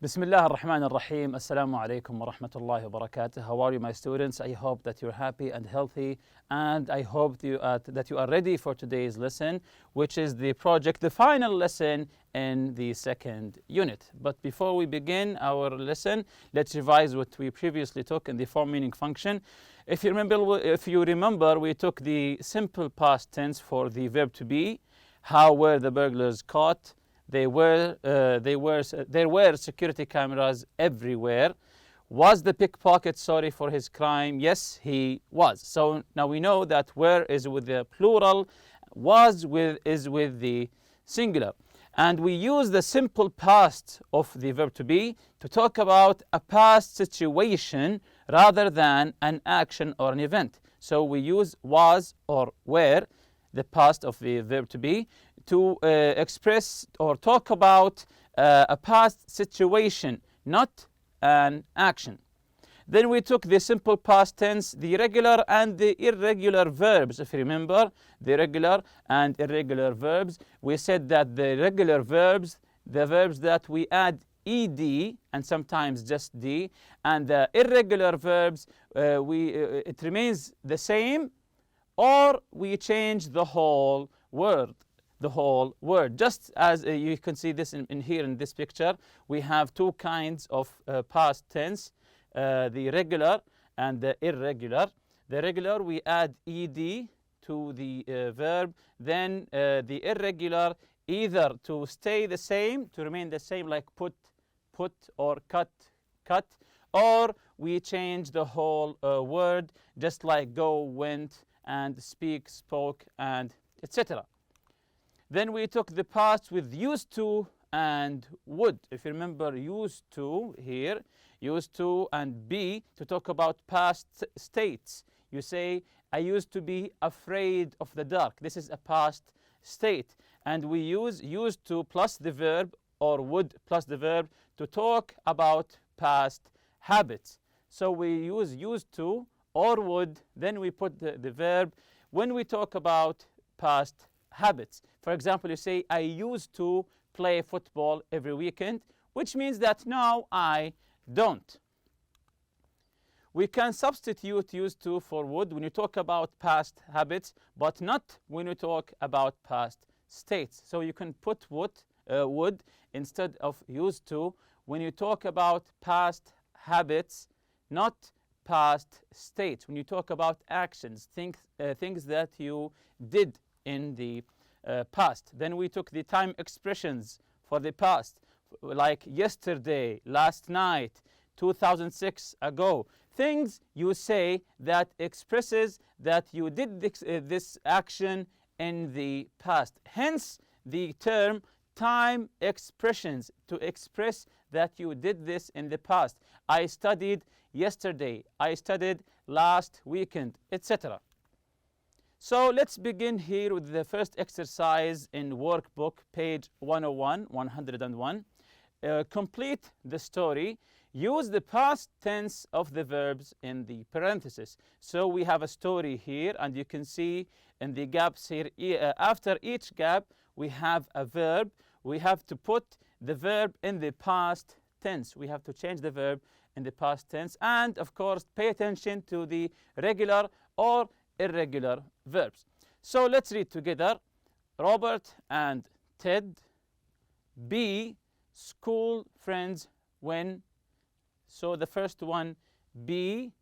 Bismillah ar-Rahman ar-Rahim. Assalamu alaikum wa rahmatullahi wa barakatuh. How are you, my students? I hope that you're happy and healthy, and I hope that you are ready for today's lesson, which is the final lesson in the second unit. But before we begin our lesson, let's revise what we previously took in the form meaning function. If you remember, we took the simple past tense for the verb to be. How were the burglars caught? There were security cameras everywhere. Was the pickpocket sorry for his crime? Yes, he was. So now we know that where is with the plural, is with the singular. And we use the simple past of the verb to be to talk about a past situation rather than an action or an event. So we use was or were, the past of the verb to be, to express or talk about a past situation, not an action. Then we took the simple past tense, the regular and the irregular verbs. If you remember, the regular and irregular verbs, we said that the regular verbs, the verbs that we add ed and sometimes just d, and the irregular verbs, it remains the same, or we change the whole word. Just as you can see this in here in this picture, we have two kinds of past tense, the regular and the irregular. The regular, we add ed to the verb, then the irregular, either to stay the same, to remain the same, like put, or cut, or we change the whole word, just like go, went, and speak, spoke, and etc. Then we took the past with used to and would. If you remember, used to here, used to and be, to talk about past states. You say, I used to be afraid of the dark. This is a past state. And we use used to plus the verb, or would plus the verb, to talk about past habits. So we use used to or would, then we put the verb when we talk about past habits. For example, you say, I used to play football every weekend, which means that now I don't. We can substitute used to for would when you talk about past habits, but not when you talk about past states. So you can put would instead of used to when you talk about past habits, not past states. When you talk about actions, things that you did in the past. Then we took the time expressions for the past, like yesterday, last night, 2006 ago. Things you say that expresses that you did this action in the past. Hence the term time expressions, to express that you did this in the past. I studied yesterday, I studied last weekend, etc. So let's begin here with the first exercise in workbook, page 101. Complete the story. Use the past tense of the verbs in the parentheses. So we have a story here, and you can see in the gaps here, after each gap, we have a verb. We have to put the verb in the past tense. We have to change the verb in the past tense. And of course, pay attention to the regular or irregular verbs. So let's read together. Robert and Ted be school friends when. So the first one, be,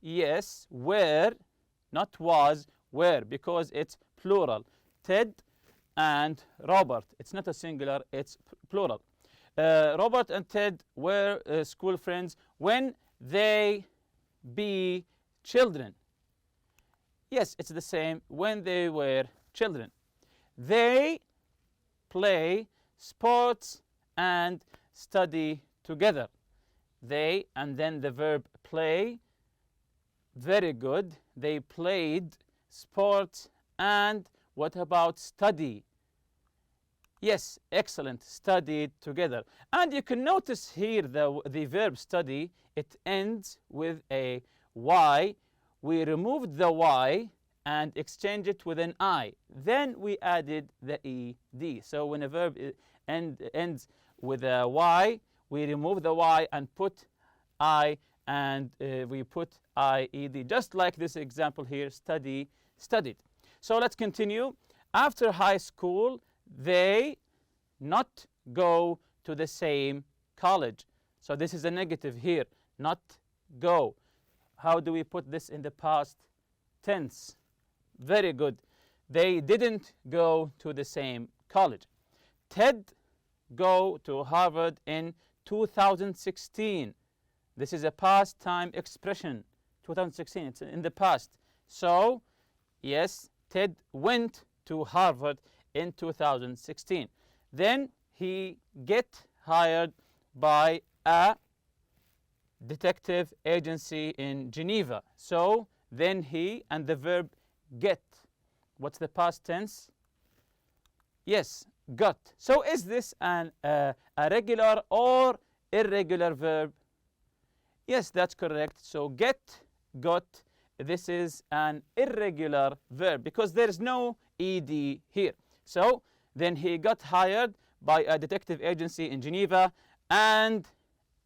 yes, were, not was, were, because it's plural. Ted and Robert. It's not a singular, it's plural. Robert and Ted were school friends when they be children. Yes, it's the same, when they were children. They play sports and study together. They, and then the verb play. Very good. They played sports and what about study? Yes, excellent, studied together. And you can notice here the verb study, it ends with a Y. We removed the Y and exchanged it with an I. Then we added the ED. So when a verb ends with a Y, we remove the Y and put I, and we put IED, just like this example here, study, studied. So let's continue. After high school, they not go to the same college. So this is a negative here, not go. How do we put this in the past tense? Very good. They didn't go to the same college. Ted go to Harvard in 2016. This is a past time expression. 2016, it's in the past. So, yes, Ted went to Harvard in 2016. Then he get hired by a detective agency in Geneva. So, then he and the verb get. What's the past tense? Yes, got. So is this a regular or irregular verb? Yes, that's correct. So get, got, this is an irregular verb because there is no ed here. So then he got hired by a detective agency in Geneva and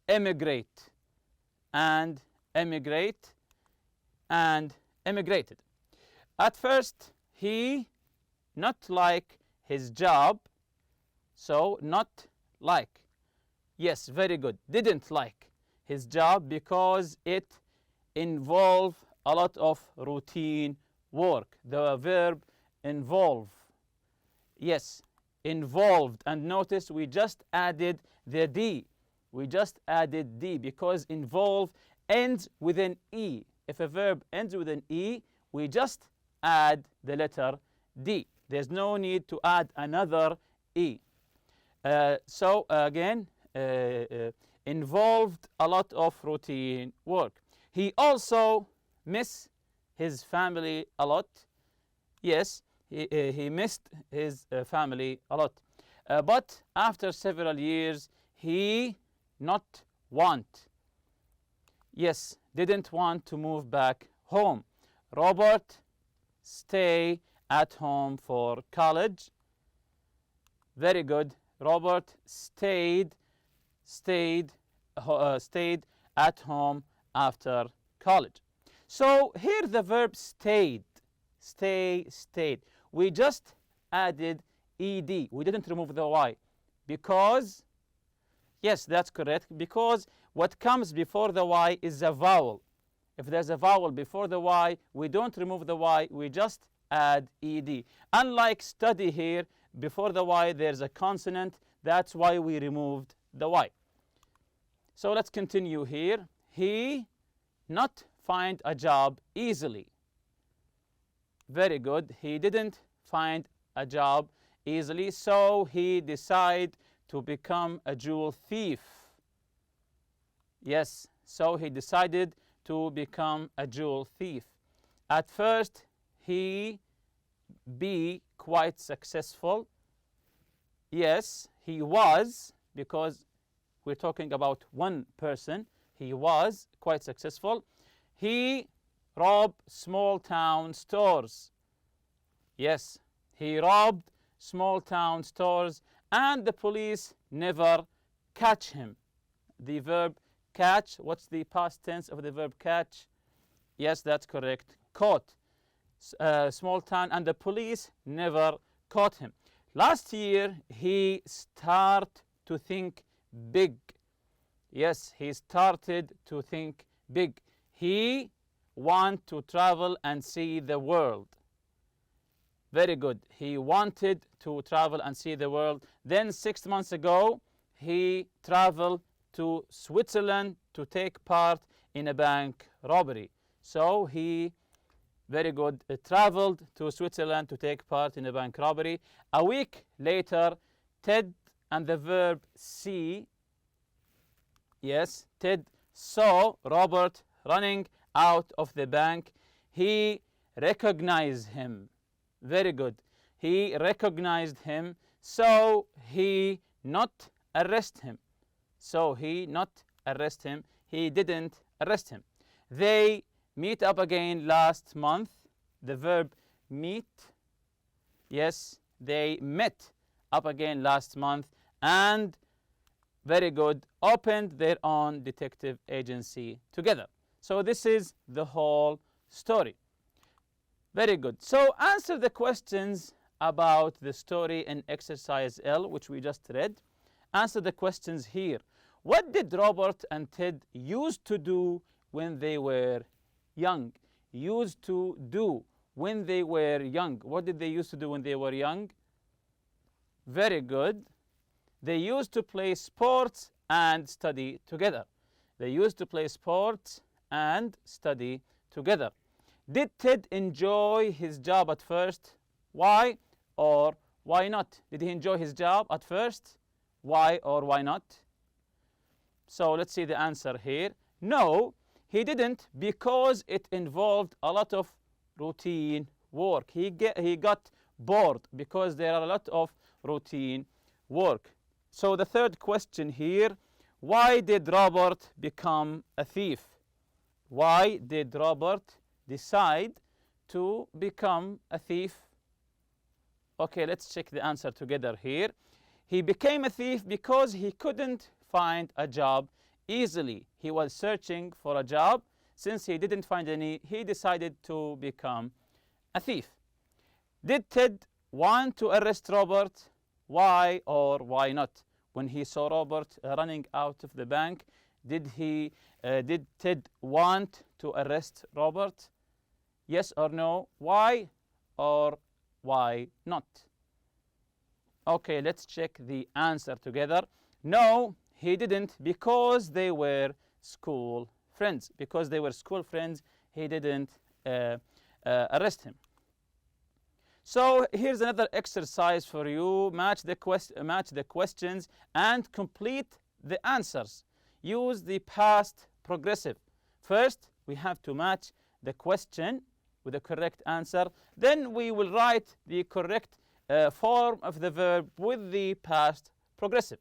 emigrate, and emigrate, and emigrated. At first, he not like his job. So not like. Yes, very good. Didn't like his job because it involved a lot of routine work. The verb involve. Yes, involved. And notice we just added the D. We just added D because involve ends with an E. If a verb ends with an E, we just add the letter D. There's no need to add another E. So again, involved a lot of routine work. He also missed his family a lot. Yes, he missed his family a lot. But after several years, he not want. Yes, didn't want to move back home. Robert stay at home for college. Very good. Robert stayed at home after college. So here the verb stayed. Stayed. We just added ed. We didn't remove the y because, yes, that's correct, because what comes before the y is a vowel. If there's a vowel before the y, we don't remove the y, we just add ed. Unlike study here, before the y there's a consonant, that's why we removed the y. So let's continue here. He not find a job easily. Very good. He didn't find a job easily, so he decided to become a jewel thief. Yes, so he decided to become a jewel thief. At first, he be quite successful. Yes, he was, because we're talking about one person. He was quite successful. He robbed small town stores. Yes, he robbed small town stores and the police never catch him. The verb catch, what's the past tense of the verb catch? Yes, that's correct. Caught. Small town and the police never caught him. Last year, he started to think big. Yes, he started to think big. He want to travel and see the world. Very good. He wanted to travel and see the world. Then 6 months ago, he traveled to Switzerland to take part in a bank robbery. So he, very good, traveled to Switzerland to take part in a bank robbery. A week later, Ted and the verb see. Yes, Ted saw Robert running out of the bank. He recognized him. Very good. He recognized him, so he not arrest him. So he not arrest him. He didn't arrest him. They meet up again last month. The verb meet. Yes, they met up again last month and very good, opened their own detective agency together. So this is the whole story. Very good. So answer the questions about the story in exercise L, which we just read. Answer the questions here. What did Robert and Ted used to do when they were young? Used to do when they were young. What did they used to do when they were young? Very good. They used to play sports and study together. They used to play sports and study together. Did Ted enjoy his job at first? Why or why not? Did he enjoy his job at first? Why or why not? So let's see the answer here. No, he didn't, because it involved a lot of routine work. He got bored because there are a lot of routine work. So the third question here, why did Robert become a thief? Why did Robert decide to become a thief? Okay, let's check the answer together here. He became a thief because he couldn't find a job easily. He was searching for a job. Since he didn't find any, he decided to become a thief. Did Ted want to arrest Robert? Why or why not? When he saw Robert running out of the bank, did Ted want to arrest Robert? Yes or no? Why or why not? Okay, let's check the answer together. No, he didn't, because they were school friends. Because they were school friends, he didn't arrest him. So here's another exercise for you. Match the questions and complete the answers. Use the past progressive. First, we have to match the question with the correct answer. Then we will write the correct form of the verb with the past progressive.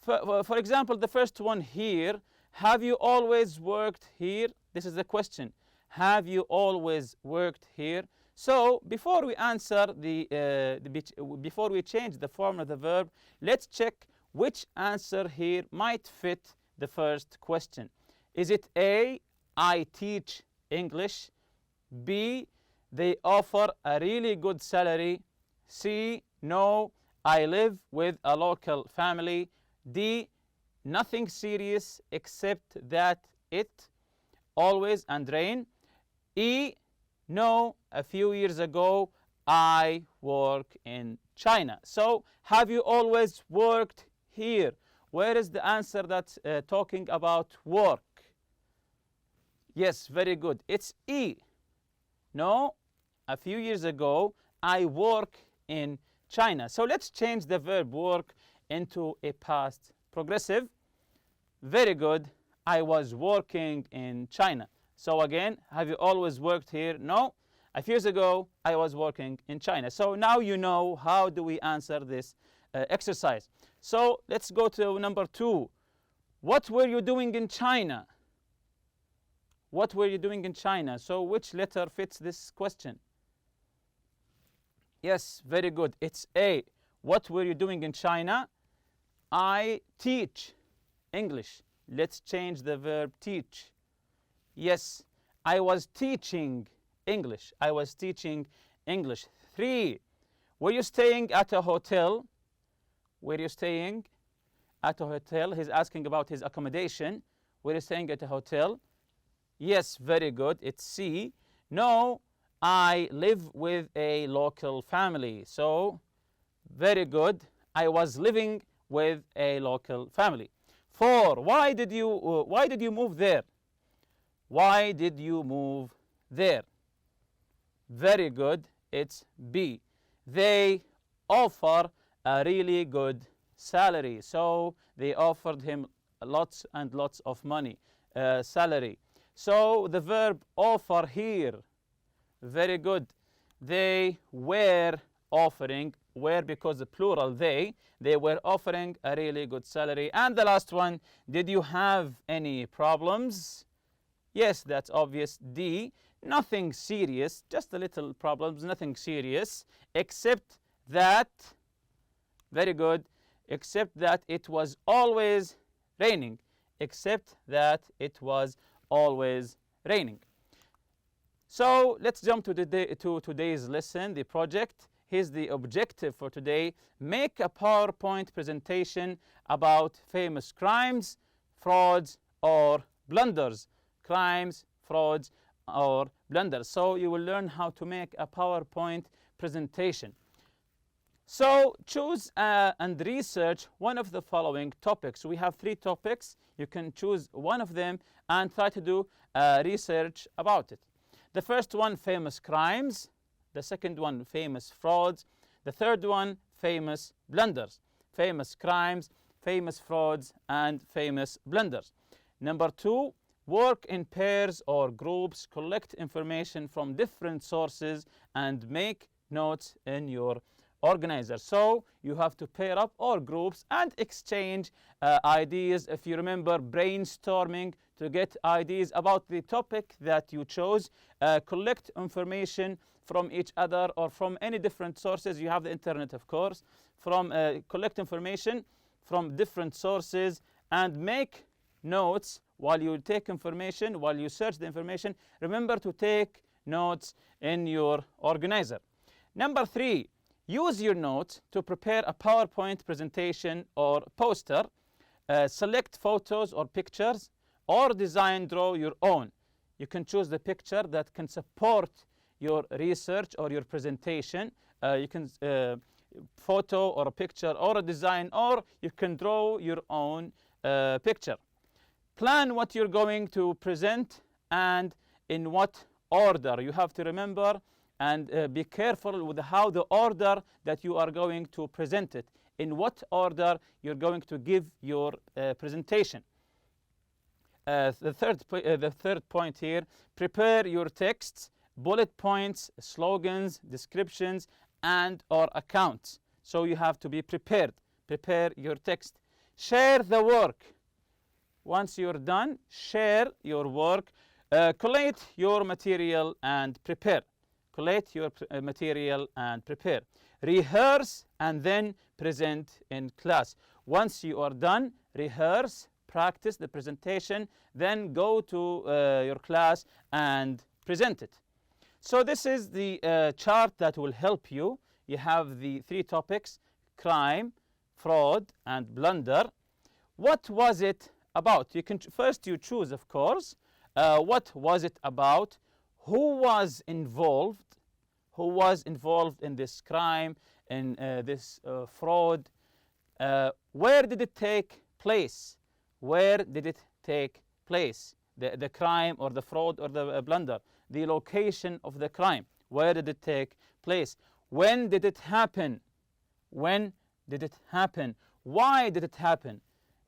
For example, the first one here, have you always worked here? This is the question. Have you always worked here? So before we answer before we change the form of the verb, let's check which answer here might fit the first question. Is it A, I teach English? B, they offer a really good salary? C, no, I live with a local family? D, nothing serious except that it always and rain? E, no, a few years ago I work in China. So have you always worked here? Where is the answer that's talking about work? Yes, very good. It's E. No, a few years ago I work in China. So let's change the verb work into a past progressive. Very good. I was working in China. So again, have you always worked here? No. A few years ago, I was working in China. So now you know how do we answer this exercise. So let's go to number 2. What were you doing in China? What were you doing in China? So which letter fits this question? Yes, very good. It's A. What were you doing in China? I teach English. Let's change the verb teach. Yes, I was teaching English. I was teaching English. 3. Were you staying at a hotel? Were you staying at a hotel? He's asking about his accommodation. Were you staying at a hotel? Yes, very good. It's C. No, I live with a local family. So, very good. I was living with a local family. 4. Why did you move there? Why did you move there? Very good. It's B. They offer a really good salary. So they offered him lots and lots of money, salary. So the verb offer here, very good. They were offering, were because the plural they were offering a really good salary. And the last one, did you have any problems? Yes, that's obvious. D, nothing serious, just a little problems, nothing serious, except that, very good, except that it was always raining. Except that it was always raining. So let's jump to today's lesson, the project. Here's the objective for today. Make a PowerPoint presentation about famous crimes, frauds, or blunders. Crimes, frauds, or blunders. So you will learn how to make a PowerPoint presentation. So choose and research one of the following topics. We have 3 topics. You can choose one of them and try to do research about it. The first one, famous crimes. The second one, famous frauds. The third one, famous blunders. Famous crimes, famous frauds, and famous blunders. Number 2, work in pairs or groups. Collect information from different sources and make notes in your organizer. So you have to pair up or groups and exchange ideas. If you remember, brainstorming to get ideas about the topic that you chose. Collect information from each other or from any different sources. You have the internet, of course. Collect information from different sources and make notes while you take information, while you search the information. Remember to take notes in your organizer. Number 3, use your notes to prepare a PowerPoint presentation or poster. Select photos or pictures or draw your own. You can choose the picture that can support your research or your presentation. You can photo or a picture or a design, or you can draw your own picture. Plan what you're going to present and in what order. You have to remember and be careful with how the order that you are going to present it. In what order you're going to give your presentation. The third point here, prepare your texts, bullet points, slogans, descriptions, and or accounts. So you have to be prepared. Prepare your text. Share the work. Once you're done, share your work. Collate your material and prepare. Collate your material and prepare. Rehearse and then present in class. Once you are done, rehearse, practice the presentation, then go to your class and present it. So this is the chart that will help you. You have the 3 topics: crime, fraud, and blunder. What was it about? You can first you choose, of course. What was it about? Who was involved? Who was involved in this crime, in this fraud? Where did it take place? Where did it take place? The crime or the fraud or the blunder. The location of the crime. Where did it take place? When did it happen? When did it happen? Why did it happen?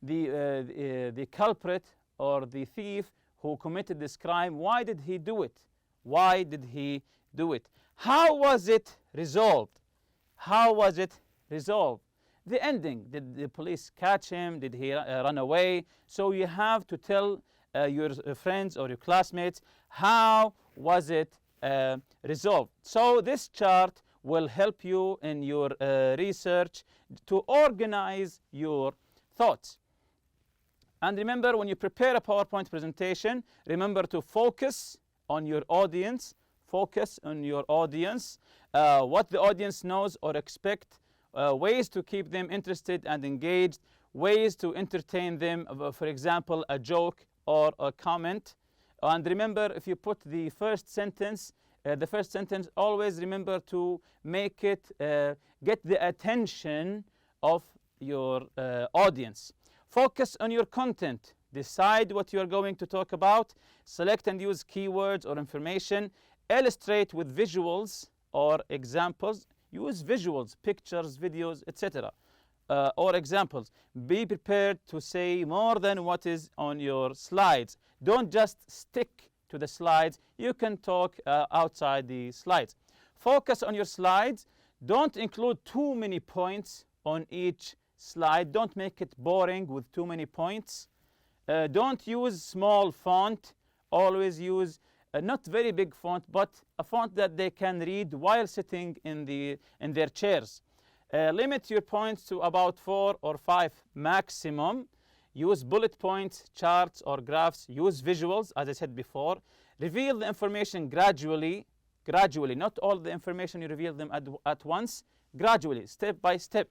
The culprit or the thief who committed this crime, why did he do it? Why did he do it? How was it resolved? How was it resolved? The ending. Did the police catch him? Did he run away? So you have to tell your friends or your classmates how was it resolved. So this chart will help you in your research to organize your thoughts. And remember, when you prepare a PowerPoint presentation, remember to focus on your audience. Focus on your audience, what the audience knows or expect, ways to keep them interested and engaged, ways to entertain them, for example, a joke or a comment. And remember, if you put the first sentence, always remember to make it get the attention of your audience. Focus on your content. Decide what you are going to talk about. Select and use keywords or information. Illustrate with visuals or examples. Use visuals, pictures, videos, etc. Or examples. Be prepared to say more than what is on your slides. Don't just stick to the slides. You can talk outside the slides. Focus on your slides. Don't include too many points on each slide. Don't make it boring with too many points. Don't use small font. Always use not very big font, but a font that they can read while sitting in their chairs. Limit your points to about 4 or 5 maximum. Use bullet points, charts or graphs. Use visuals, as I said before. Reveal the information gradually, not all the information you reveal them at once, gradually, step by step.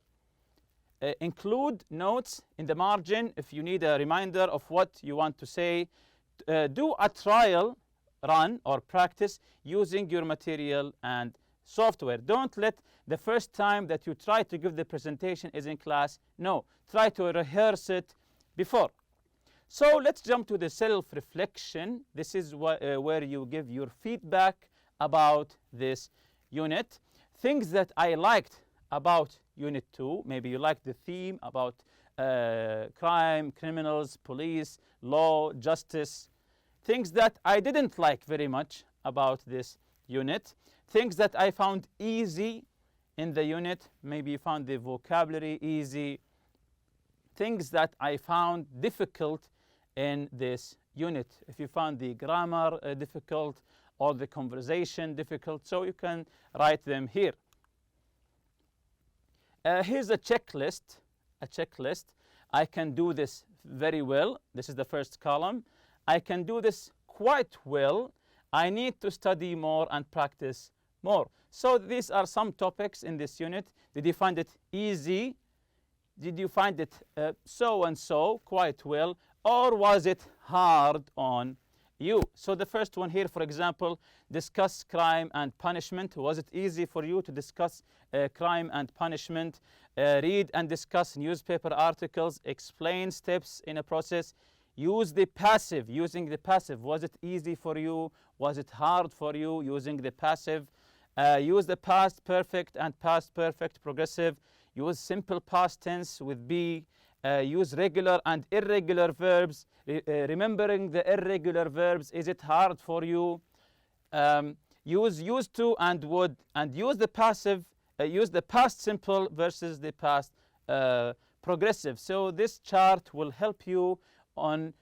Include notes in the margin if you need a reminder of what you want to say. Do a trial run or practice using your material and software. Don't let the first time that you try to give the presentation is in class. No, try to rehearse it before. So let's jump to the self-reflection. This is where you give your feedback about this unit. Things that I liked about Unit 2. Maybe you like the theme about crime, criminals, police, law, justice. Things that I didn't like very much about this unit. Things that I found easy in the unit. Maybe you found the vocabulary easy. Things that I found difficult in this unit. If you found the grammar difficult or the conversation difficult, so you can write them here. Here's a checklist. I can do this very well. This is the first column. I can do this quite well. I need to study more and practice more. So these are some topics in this unit. Did you find it easy? Did you find it so and so, quite well? Or was it hard on you? So the first one here, for example, discuss crime and punishment. Was it easy for you to discuss crime and punishment? Read and discuss newspaper articles. Explain steps in a process. Use the passive. Using the passive. Was it easy for you? Was it hard for you using the passive? Use the past perfect and past perfect progressive. Use simple past tense with be. Use regular and irregular verbs. Remembering the irregular verbs, is it hard for you? Use used to and would, and use the passive, use the past simple versus the past progressive. So this chart will help you on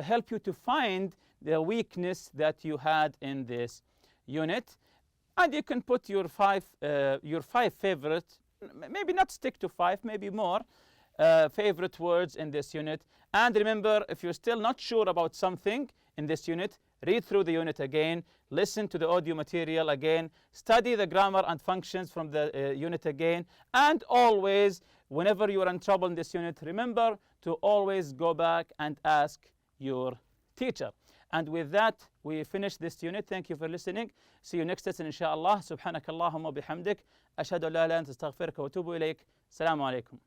help you to find the weakness that you had in this unit. And you can put your five favorite, maybe not stick to 5, maybe more, favorite words in this unit. And remember, if you're still not sure about something in this unit, read through the unit again, listen to the audio material again, study the grammar and functions from the unit again, and always, whenever you are in trouble in this unit, remember to always go back and ask your teacher. And with that, we finish this unit. Thank you for listening. See you next lesson, inshallah. Subhanakallahumma bihamdik. Ashhadu an la ilaha illa anta astaghfiruka wa atubu ilayk. Assalamu alaikum.